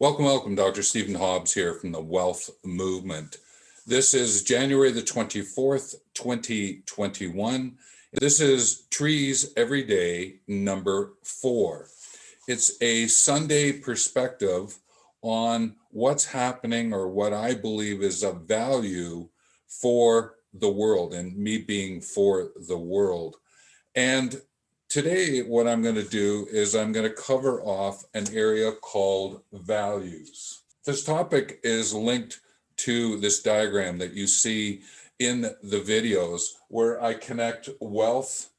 Welcome. Dr. Stephen Hobbs here from the WELLth Movement. This is January the 24th, 2021. This is Trees Every Day, number 4. It's a Sunday perspective on what's happening or what I believe is of value for the world, and me being for the world. And today, what I'm going to do is I'm going to cover off an area called values. This topic is linked to this diagram that you see in the videos where I connect wealth,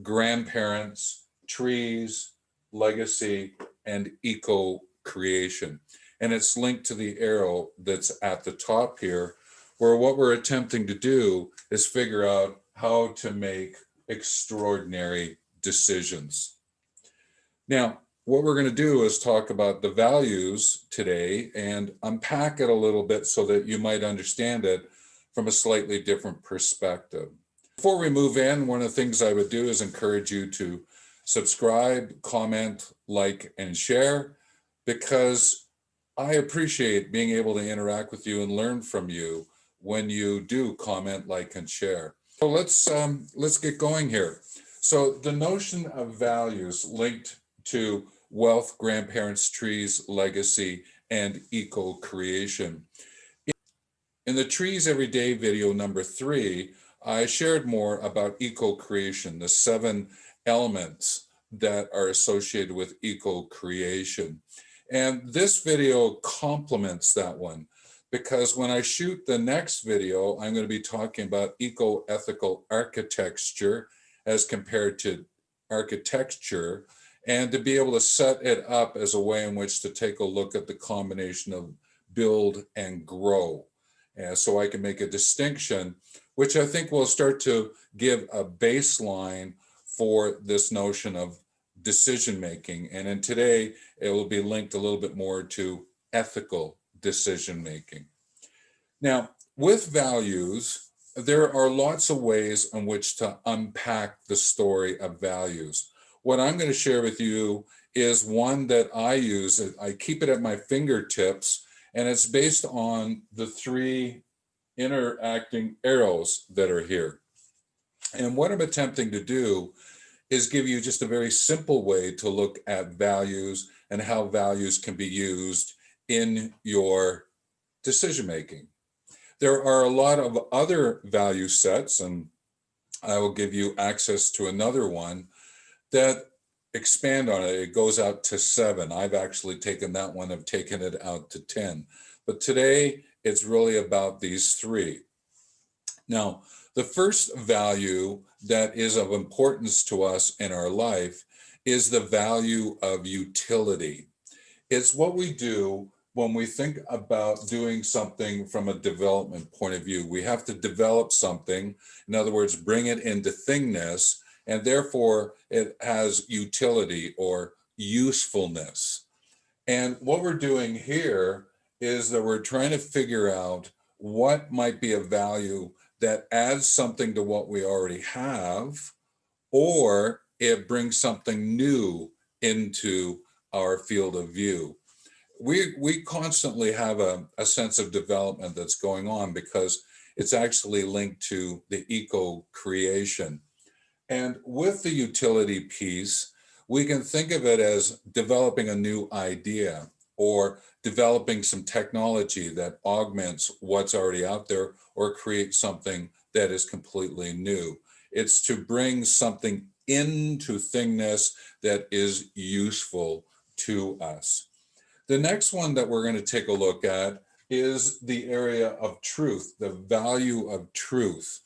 grandparents, trees, legacy, and eco-creation. And it's linked to the arrow that's at the top here, where what we're attempting to do is figure out how to make extraordinary decisions. Now, what we're going to do is talk about the values today and unpack it a little bit so that you might understand it from a slightly different perspective. Before we move in, one of the things I would do is encourage you to subscribe, comment, like, and share, because I appreciate being able to interact with you and learn from you when you do comment, like, and share. So let's get going here. So the notion of values linked to wealth, grandparents, trees, legacy, and eco-creation. In the Trees Every Day video number 3, I shared more about eco-creation, the 7 elements that are associated with eco-creation. And this video complements that one, because when I shoot the next video, I'm going to be talking about eco-ethical architecture as compared to architecture, and to be able to set it up as a way in which to take a look at the combination of build and grow. And so I can make a distinction, which I think will start to give a baseline for this notion of decision making. And in today, it will be linked a little bit more to ethical decision making. Now, with values, there are lots of ways in which to unpack the story of values. What I'm going to share with you is one that I use. I keep it at my fingertips, and it's based on the 3 interacting arrows that are here. And what I'm attempting to do is give you just a very simple way to look at values and how values can be used in your decision making. There are a lot of other value sets, and I will give you access to another one that expand on it. It goes out to 7. I've actually taken that one, I've taken it out to 10. But today, it's really about these 3. Now, the first value that is of importance to us in our life is the value of utility. It's what we do when we think about doing something from a development point of view. We have to develop something, in other words, bring it into thingness, and therefore it has utility or usefulness. And what we're doing here is that we're trying to figure out what might be a value that adds something to what we already have, or it brings something new into our field of view. We constantly have a sense of development that's going on because it's actually linked to the eco-creation. And with the utility piece, we can think of it as developing a new idea or developing some technology that augments what's already out there or create something that is completely new. It's to bring something into thingness that is useful to us. The next one that we're going to take a look at is the area of truth, the value of truth.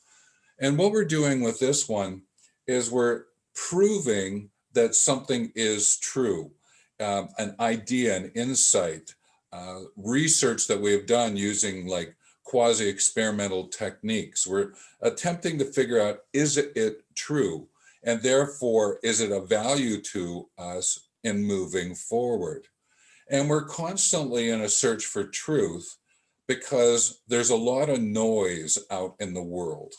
And what we're doing with this one is we're proving that something is true, an idea, an insight, research that we have done using like quasi-experimental techniques. We're attempting to figure out, is it true? And therefore, is it a value to us in moving forward? And we're constantly in a search for truth because there's a lot of noise out in the world.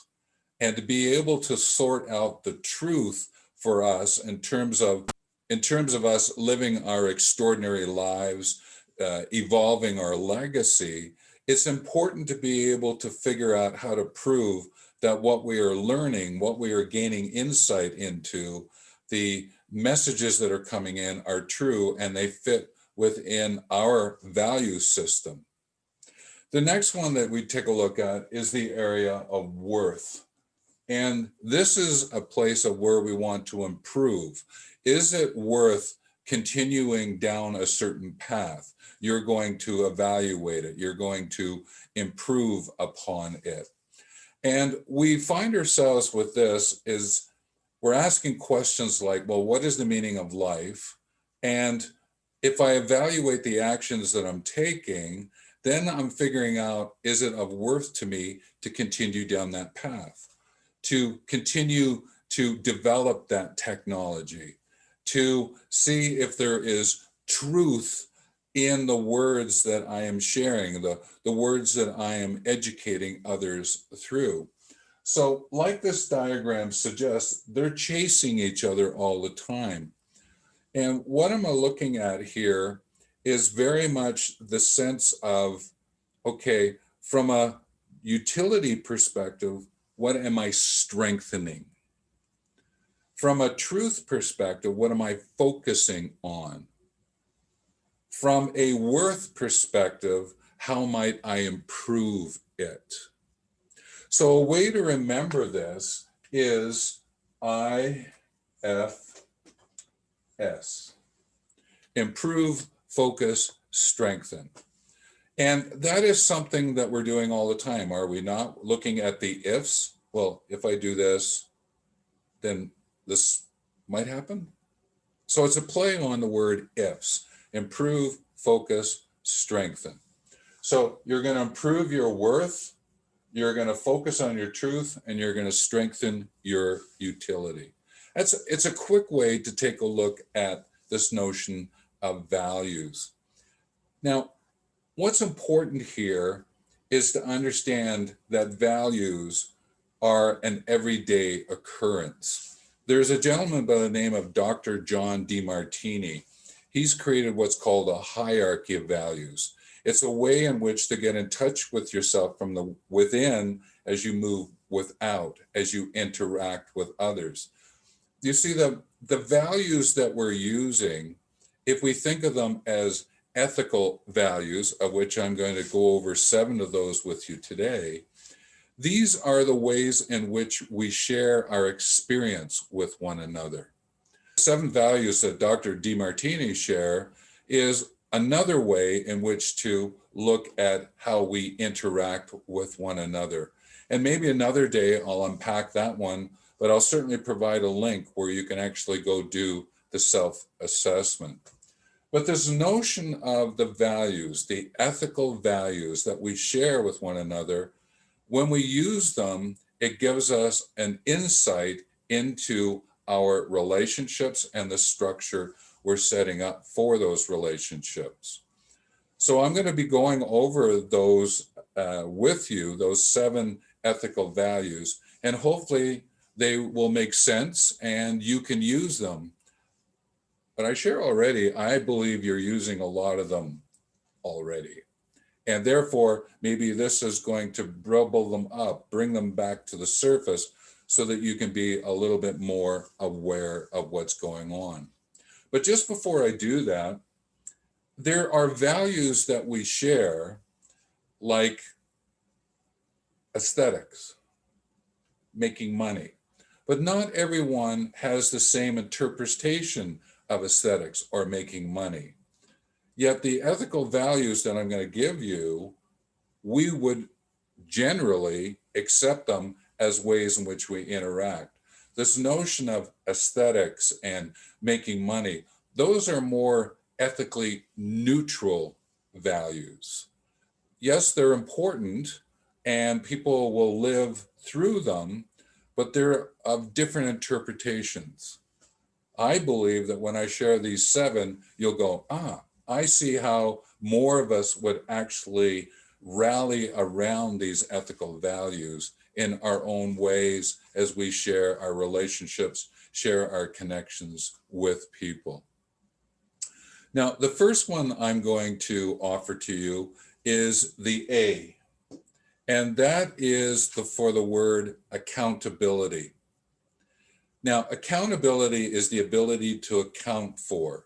And to be able to sort out the truth for us in terms of us living our extraordinary lives, evolving our legacy, it's important to be able to figure out how to prove that what we are learning, what we are gaining insight into, the messages that are coming in are true and they fit within our value system. The next one that we take a look at is the area of worth. And this is a place of where we want to improve. Is it worth continuing down a certain path? You're going to evaluate it. You're going to improve upon it. And we find ourselves with this is we're asking questions like, well, what is the meaning of life? And if I evaluate the actions that I'm taking, then I'm figuring out, is it of worth to me to continue down that path, to continue to develop that technology, to see if there is truth in the words that I am sharing, the words that I am educating others through. So like this diagram suggests, they're chasing each other all the time. And what am I looking at here is very much the sense of, okay, from a utility perspective, what am I strengthening? From a truth perspective, what am I focusing on? From a worth perspective, how might I improve it? So a way to remember this is IFS. Improve, focus, strengthen. And that is something that we're doing all the time, are we not? Looking at the ifs. Well, if I do this, then this might happen. So it's a play on the word ifs. Improve, focus, strengthen. So you're going to improve your worth, you're going to focus on your truth, and you're going to strengthen your utility. It's a quick way to take a look at this notion of values. Now, what's important here is to understand that values are an everyday occurrence. There's a gentleman by the name of Dr. John Demartini. He's created what's called a hierarchy of values. It's a way in which to get in touch with yourself from the within as you move without, as you interact with others. You see, the values that we're using, if we think of them as ethical values, of which I'm going to go over 7 of those with you today, these are the ways in which we share our experience with one another. 7 values that Dr. Demartini share is another way in which to look at how we interact with one another. And maybe another day I'll unpack that one, but I'll certainly provide a link where you can actually go do the self-assessment. But this notion of the values, the ethical values that we share with one another, when we use them, it gives us an insight into our relationships and the structure we're setting up for those relationships. So I'm going to be going over those with you, those 7 ethical values, and hopefully they will make sense and you can use them. But I share already, I believe you're using a lot of them already. And therefore, maybe this is going to bubble them up, bring them back to the surface so that you can be a little bit more aware of what's going on. But just before I do that, there are values that we share, like aesthetics, making money. But not everyone has the same interpretation of aesthetics or making money. Yet the ethical values that I'm going to give you, we would generally accept them as ways in which we interact. This notion of aesthetics and making money, those are more ethically neutral values. Yes, they're important and people will live through them, but they're of different interpretations. I believe that when I share these 7, you'll go, I see how more of us would actually rally around these ethical values in our own ways as we share our relationships, share our connections with people. Now, the first one I'm going to offer to you is the A, and that is for the word accountability. Now, accountability is the ability to account for.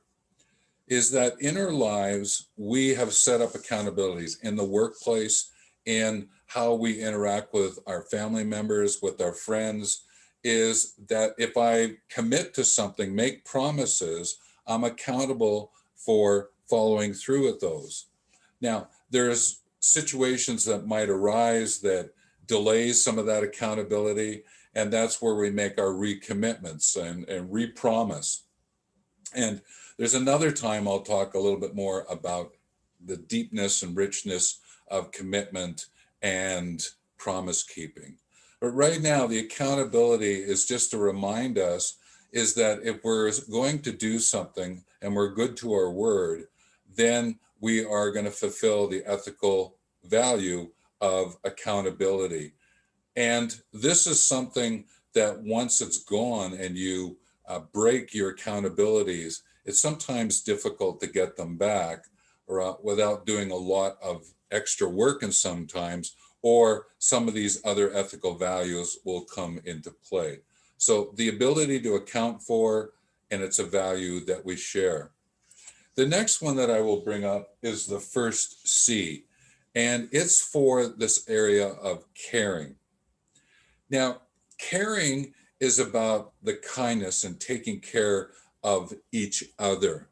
Is that in our lives, we have set up accountabilities in the workplace, in how we interact with our family members, with our friends, is that if I commit to something, make promises, I'm accountable for following through with those. Now, there's situations that might arise that delays some of that accountability, and that's where we make our recommitments and re-promise. And there's another time I'll talk a little bit more about the deepness and richness of commitment and promise keeping. But right now, the accountability is just to remind us is that if we're going to do something and we're good to our word, then we are going to fulfill the ethical value of accountability. And this is something that once it's gone and you break your accountabilities, it's sometimes difficult to get them back or without doing a lot of extra work, and sometimes, or some of these other ethical values will come into play. So the ability to account for, and it's a value that we share. The next one that I will bring up is the first C, and it's for this area of caring. Now, caring is about the kindness and taking care of each other.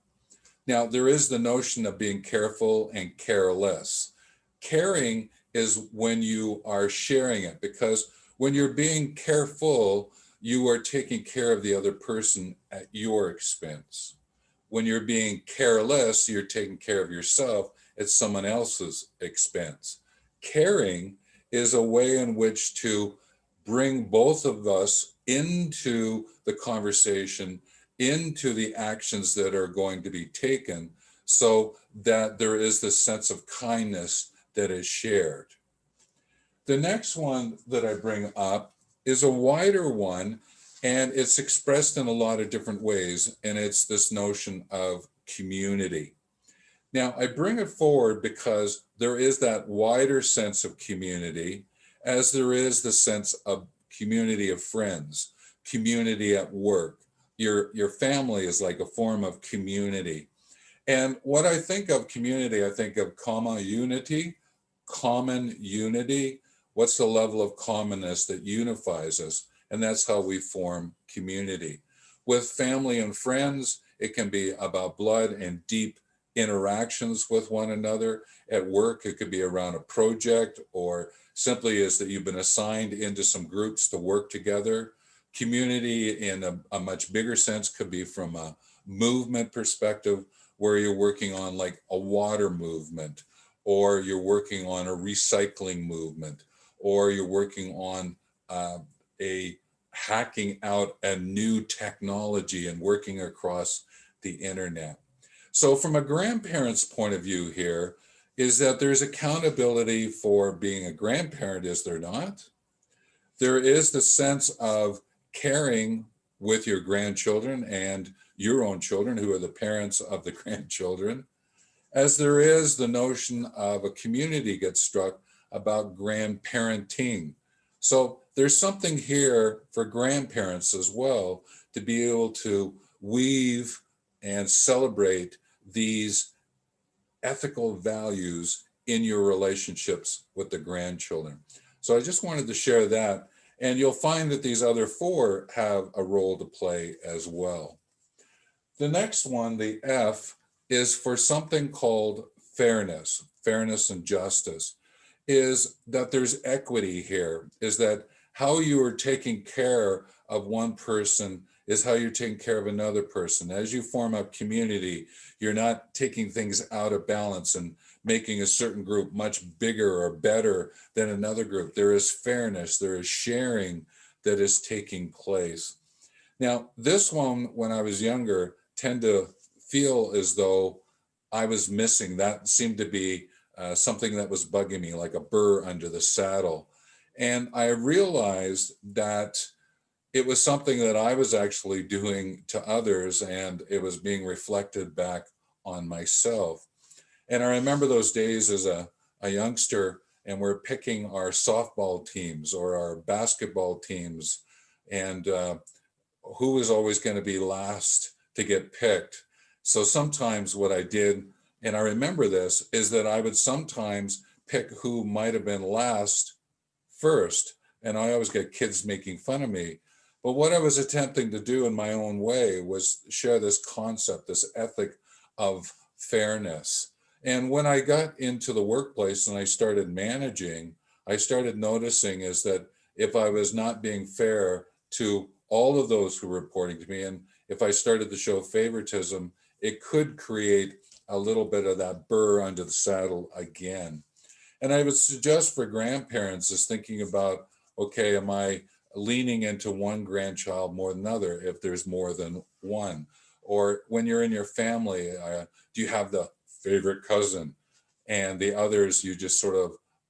Now, there is the notion of being careful and careless. Caring is when you are sharing it, because when you're being careful, you are taking care of the other person at your expense. When you're being careless, you're taking care of yourself at someone else's expense. Caring is a way in which to bring both of us into the conversation, into the actions that are going to be taken, so that there is this sense of kindness that is shared. The next one that I bring up is a wider one, and it's expressed in a lot of different ways, and it's this notion of community. Now, I bring it forward because there is that wider sense of community, as there is the sense of community of friends, community at work. Your family is like a form of community. And what I think of community, I think of common unity. What's the level of commonness that unifies us? And that's how we form community. With family and friends, it can be about blood and deep interactions with one another. At work, it could be around a project, or simply is that you've been assigned into some groups to work together. Community in a much bigger sense could be from a movement perspective, where you're working on like a water movement, or you're working on a recycling movement, or you're working on a hacking out a new technology and working across the internet. So from a grandparent's point of view here, is that there's accountability for being a grandparent, is there not? There is the sense of caring with your grandchildren and your own children, who are the parents of the grandchildren, as there is the notion of a community gets struck about grandparenting. So there's something here for grandparents as well, to be able to weave and celebrate these ethical values in your relationships with the grandchildren. So I just wanted to share that. And you'll find that these other four have a role to play as well. The next one, the F, is for something called fairness and justice, is that there's equity here, is that how you are taking care of one person is how you're taking care of another person. As you form a community, you're not taking things out of balance and making a certain group much bigger or better than another group. There is fairness, there is sharing that is taking place. Now, this one, when I was younger, tend to feel as though I was missing. That seemed to be something that was bugging me, like a burr under the saddle. And I realized that it was something that I was actually doing to others, and it was being reflected back on myself. And I remember those days as a youngster, and we're picking our softball teams or our basketball teams, and who was always going to be last to get picked. So sometimes what I did, and I remember this, is that I would sometimes pick who might have been last first. And I always get kids making fun of me. But what I was attempting to do in my own way was share this concept, this ethic of fairness. And when I got into the workplace and I started managing, I started noticing is that if I was not being fair to all of those who were reporting to me, and if I started to show favoritism, it could create a little bit of that burr under the saddle again. And I would suggest for grandparents is thinking about, okay, am I leaning into one grandchild more than another if there's more than one? Or when you're in your family, do you have the favorite cousin and the others you just sort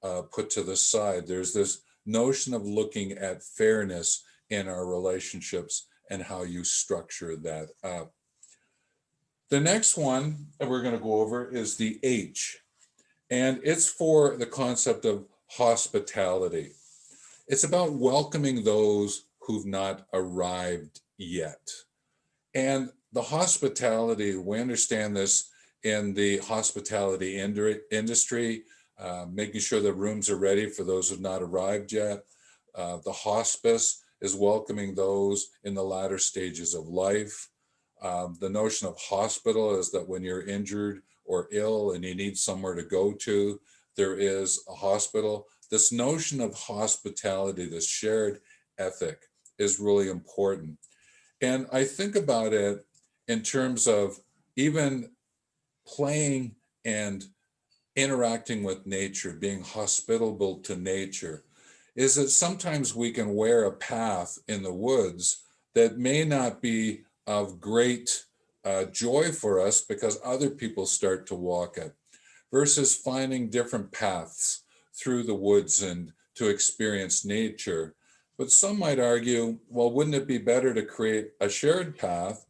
of put to the side? There's this notion of looking at fairness in our relationships and how you structure that up. The next one that we're going to go over is the H, and it's for the concept of hospitality. It's about welcoming those who've not arrived yet. And the hospitality, we understand this in the hospitality industry, making sure the rooms are ready for those who've not arrived yet. The hospice is welcoming those in the latter stages of life. The notion of hospital is that when you're injured or ill and you need somewhere to go to, there is a hospital. This notion of hospitality, this shared ethic, is really important. And I think about it in terms of even playing and interacting with nature, being hospitable to nature, is that sometimes we can wear a path in the woods that may not be of great joy for us because other people start to walk it, versus finding different paths through the woods and to experience nature. But some might argue, well, wouldn't it be better to create a shared path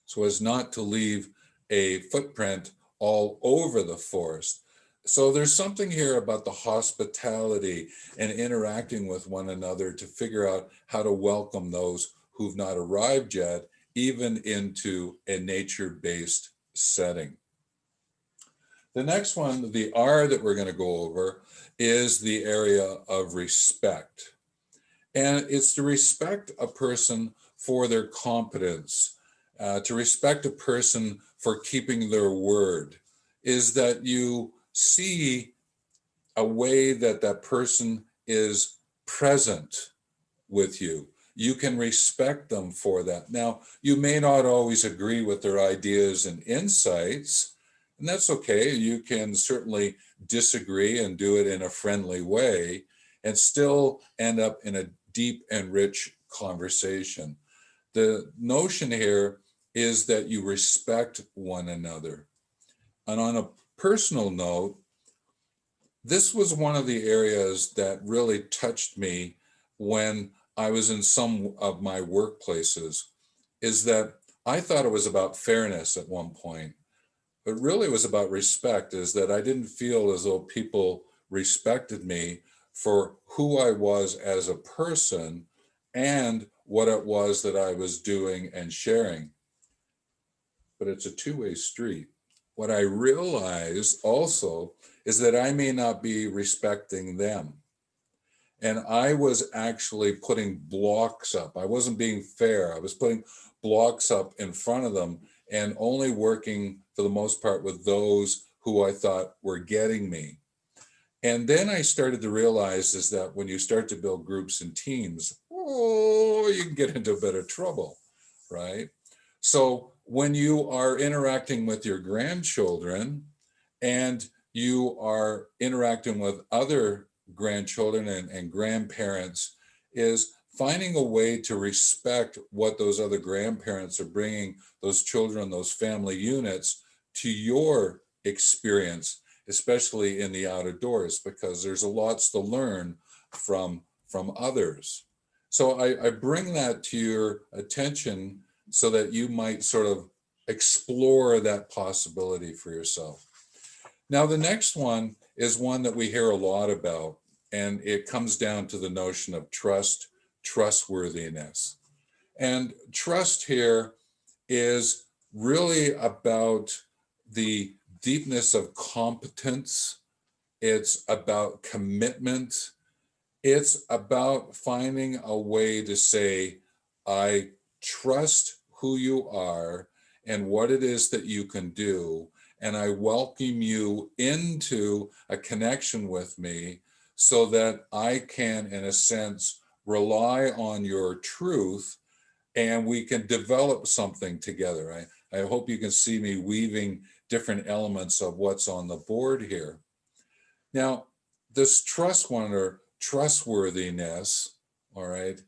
so as not to leave a footprint all over the forest? So there's something here about the hospitality and interacting with one another to figure out how to welcome those who've not arrived yet, even into a nature-based setting. The next one, the R that we're going to go over, is the area of respect. And it's to respect a person for their competence, to respect a person for keeping their word, is that you see a way that that person is present with you. You can respect them for that. Now, you may not always agree with their ideas and insights, and that's okay. You can certainly disagree and do it in a friendly way and still end up in a deep and rich conversation. The notion here is that you respect one another. And on a personal note, this was one of the areas that really touched me when I was in some of my workplaces, is that I thought it was about fairness at one point, but really it was about respect, is that I didn't feel as though people respected me for who I was as a person and what it was that I was doing and sharing. But it's a two-way street. What I realized also is that I may not be respecting them. And I was actually putting blocks up. I wasn't being fair. I was putting blocks up in front of them and only working for the most part with those who I thought were getting me. And then I started to realize is that when you start to build groups and teams, oh, you can get into a bit of trouble, right? So when you are interacting with your grandchildren and you are interacting with other grandchildren and grandparents, is finding a way to respect what those other grandparents are bringing those children, those family units to your experience, especially in the outdoors, because there's a lots to learn from others. So I bring that to your attention so that you might sort of explore that possibility for yourself. Now, the next one is one that we hear a lot about, and it comes down to the notion of trust, trustworthiness. And trust here is really about the deepness of competence. It's about commitment. It's about finding a way to say, I trust who you are and what it is that you can do, and I welcome you into a connection with me so that I can, in a sense, rely on your truth and we can develop something together. I hope you can see me weaving different elements of what's on the board here. Now, this trust one, or trustworthiness, all right,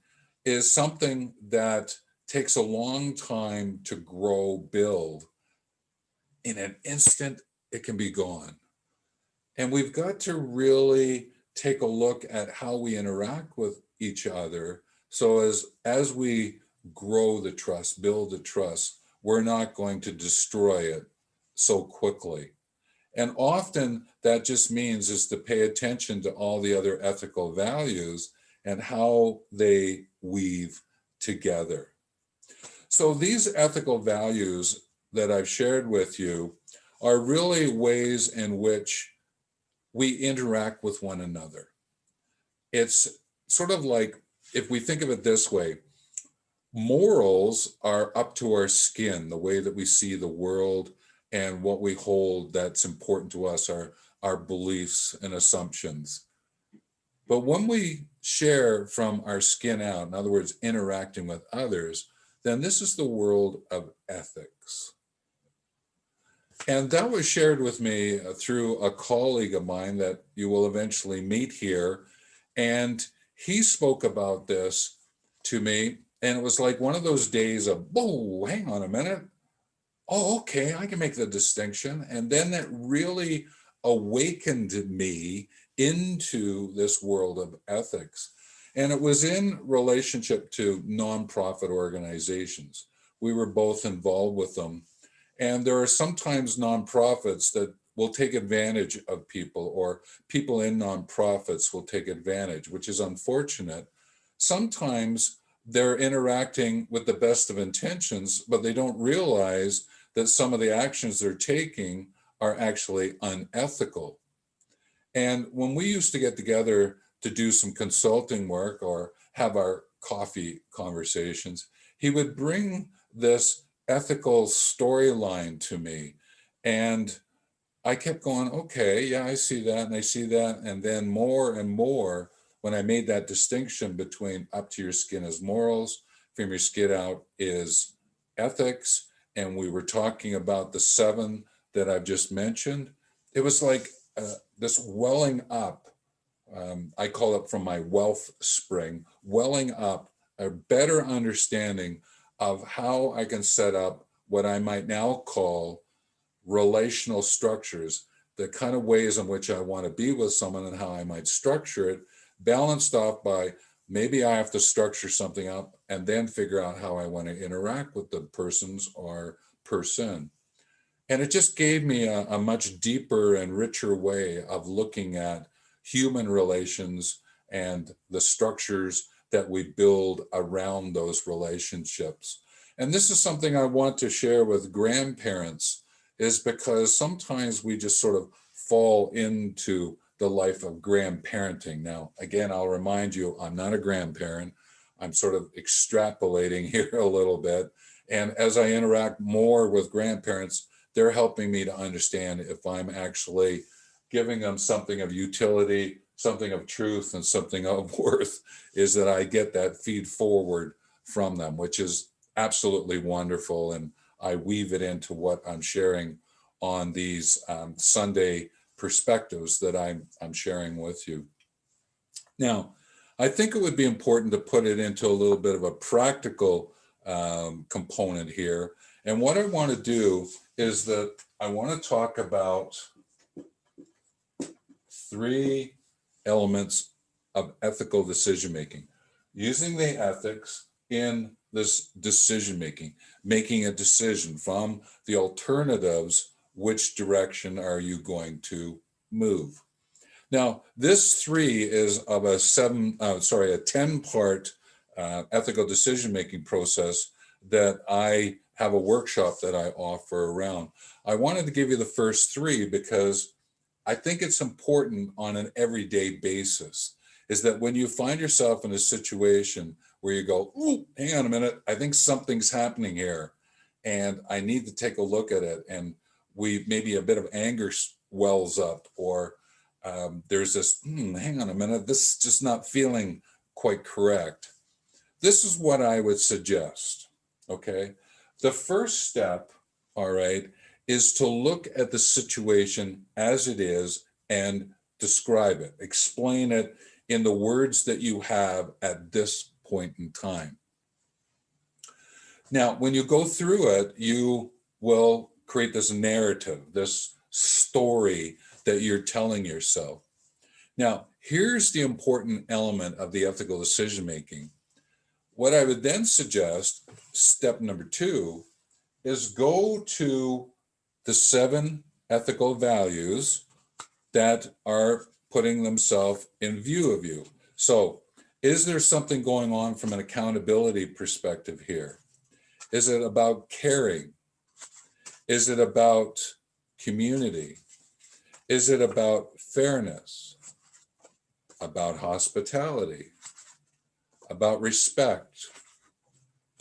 is something that takes a long time to grow, build. In an instant, it can be gone. And we've got to really take a look at how we interact with each other. So as we grow the trust, build the trust, we're not going to destroy it so quickly. And often that just means is to pay attention to all the other ethical values and how they weave together. So these ethical values that I've shared with you are really ways in which we interact with one another. It's sort of like, if we think of it this way, morals are up to our skin, the way that we see the world and what we hold that's important to us, our beliefs and assumptions. But when we share from our skin out, in other words, interacting with others, then this is the world of ethics. And that was shared with me through a colleague of mine that you will eventually meet here. And he spoke about this to me. And it was like one of those days of, whoa, hang on a minute. Oh, okay, I can make the distinction. And then that really awakened me into this world of ethics. And it was in relationship to nonprofit organizations. We were both involved with them. And there are sometimes nonprofits that will take advantage of people, or people in nonprofits will take advantage, which is unfortunate. Sometimes they're interacting with the best of intentions, but they don't realize that some of the actions they're taking are actually unethical. And when we used to get together to do some consulting work or have our coffee conversations, he would bring this ethical storyline to me. And I kept going, okay, yeah, I see that and I see that. And then more and more, when I made that distinction between up to your skin is morals, from your skin out is ethics, and we were talking about the 7 that I've just mentioned, it was like this welling up. I call it from my wealth spring, welling up a better understanding of how I can set up what I might now call relational structures, the kind of ways in which I want to be with someone and how I might structure it, balanced off by maybe I have to structure something up and then figure out how I want to interact with the persons or person. And it just gave me a much deeper and richer way of looking at human relations and the structures that we build around those relationships. And this is something I want to share with grandparents, is because sometimes we just sort of fall into the life of grandparenting. Now, again, I'll remind you, I'm not a grandparent. I'm sort of extrapolating here a little bit. And as I interact more with grandparents, they're helping me to understand if I'm actually giving them something of utility, something of truth, and something of worth, is that I get that feed forward from them, which is absolutely wonderful. And I weave it into what I'm sharing on these Sunday perspectives that I'm sharing with you. Now, I think it would be important to put it into a little bit of a practical component here. And what I want to do is that I want to talk about 3 elements of ethical decision making, using the ethics in this decision making, making a decision from the alternatives, which direction are you going to move? Now, this 3 is of a 10-part ethical decision-making process that I have a workshop that I offer around. I wanted to give you the first 3 because I think it's important on an everyday basis, is that when you find yourself in a situation where you go, ooh, hang on a minute, I think something's happening here, and I need to take a look at it, and maybe a bit of anger wells up, or there's this, hang on a minute, this is just not feeling quite correct. This is what I would suggest, okay? The first step, all right, is to look at the situation as it is and describe it, explain it in the words that you have at this point in time. Now, when you go through it, you will create this narrative, this story that you're telling yourself. Now, here's the important element of the ethical decision making. What I would then suggest, step number 2, is go to the 7 ethical values that are putting themselves in view of you. So, is there something going on from an accountability perspective here? Is it about caring? Is it about community? Is it about fairness? About hospitality? About respect?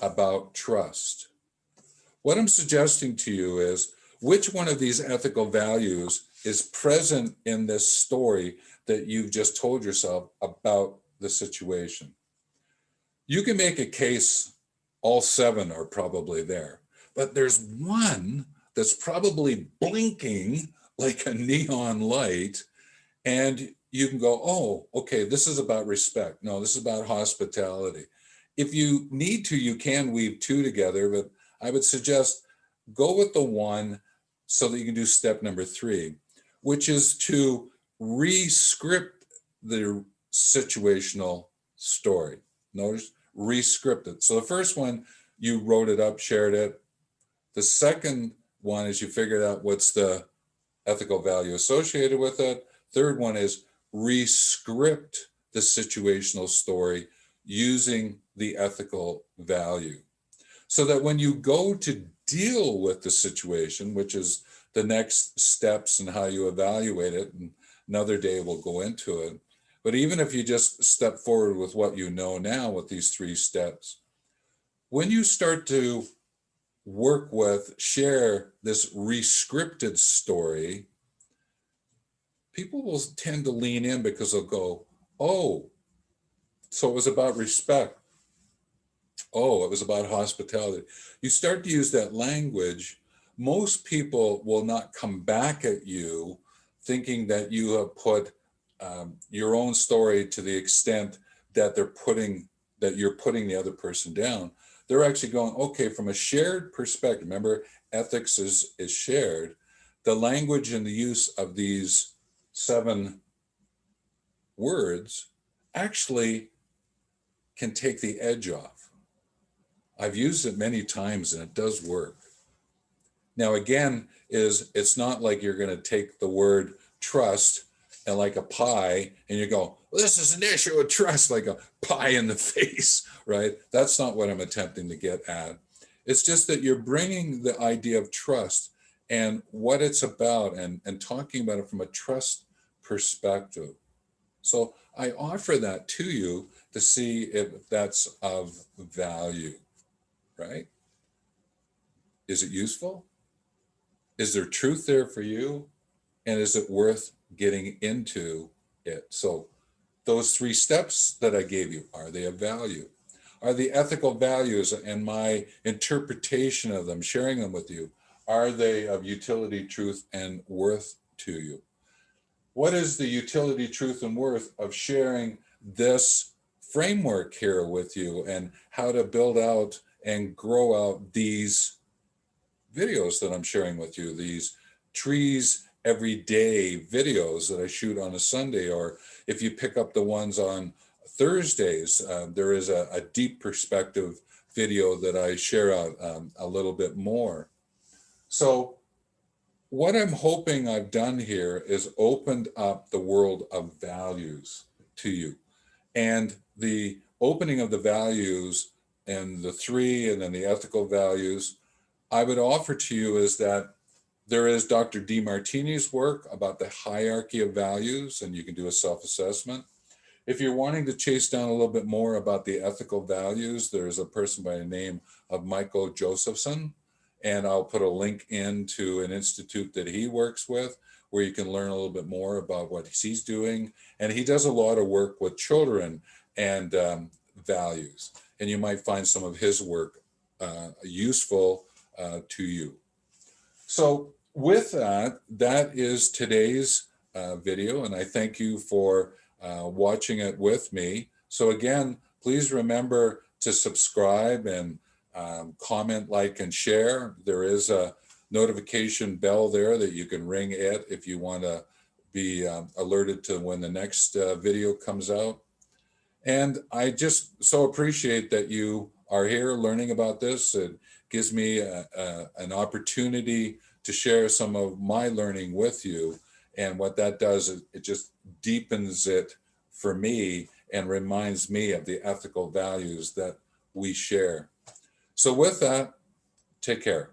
About trust? What I'm suggesting to you is, which one of these ethical values is present in this story that you've just told yourself about the situation? You can make a case all 7 are probably there, but there's one that's probably blinking like a neon light, and you can go, oh, okay, this is about respect. No, this is about hospitality. If you need to, you can weave 2 together, but I would suggest go with the one so that you can do step number 3, which is to rescript the situational story. Notice, rescript it. So the first one, you wrote it up, shared it. The second one is you figured out what's the ethical value associated with it. Third one is rescript the situational story using the ethical value. So that when you go to deal with the situation, which is the next steps and how you evaluate it, and another day we'll go into it. But even if you just step forward with what you know now with these 3 steps, when you start to work with, share this rescripted story, people will tend to lean in because they'll go, oh, so it was about respect. Oh, it was about hospitality. You start to use that language, most people will not come back at you thinking that you have put your own story to the extent that you're putting the other person down. They're actually going, okay, from a shared perspective, remember, ethics is shared. The language and the use of these 7 words actually can take the edge off. I've used it many times and it does work. Now, again, it's not like you're going to take the word trust and like a pie and you go, well, this is an issue of trust, like a pie in the face, right? That's not what I'm attempting to get at. It's just that you're bringing the idea of trust and what it's about and talking about it from a trust perspective. So I offer that to you to see if that's of value, right? Is it useful? Is there truth there for you? And is it worth getting into it? So those 3 steps that I gave you, are they of value? Are the ethical values and my interpretation of them, sharing them with you, are they of utility, truth, and worth to you? What is the utility, truth, and worth of sharing this framework here with you and how to build out and grow out these videos that I'm sharing with you, these trees every day videos that I shoot on a Sunday, or if you pick up the ones on Thursdays, there is a deep perspective video that I share out a little bit more. So what I'm hoping I've done here is opened up the world of values to you. And the opening of the values and the three and then the ethical values, I would offer to you is that there is Dr. Demartini's work about the hierarchy of values, and you can do a self-assessment. If you're wanting to chase down a little bit more about the ethical values, there's a person by the name of Michael Josephson, and I'll put a link into an institute that he works with where you can learn a little bit more about what he's doing. And he does a lot of work with children and values, and you might find some of his work useful to you. So with that, that is today's video, and I thank you for watching it with me. So again, please remember to subscribe and comment, like, and share. There is a notification bell there that you can ring it if you want to be alerted to when the next video comes out. And I just so appreciate that you are here learning about this. It gives me an opportunity to share some of my learning with you. And what that does is it just deepens it for me and reminds me of the ethical values that we share. So with that, take care.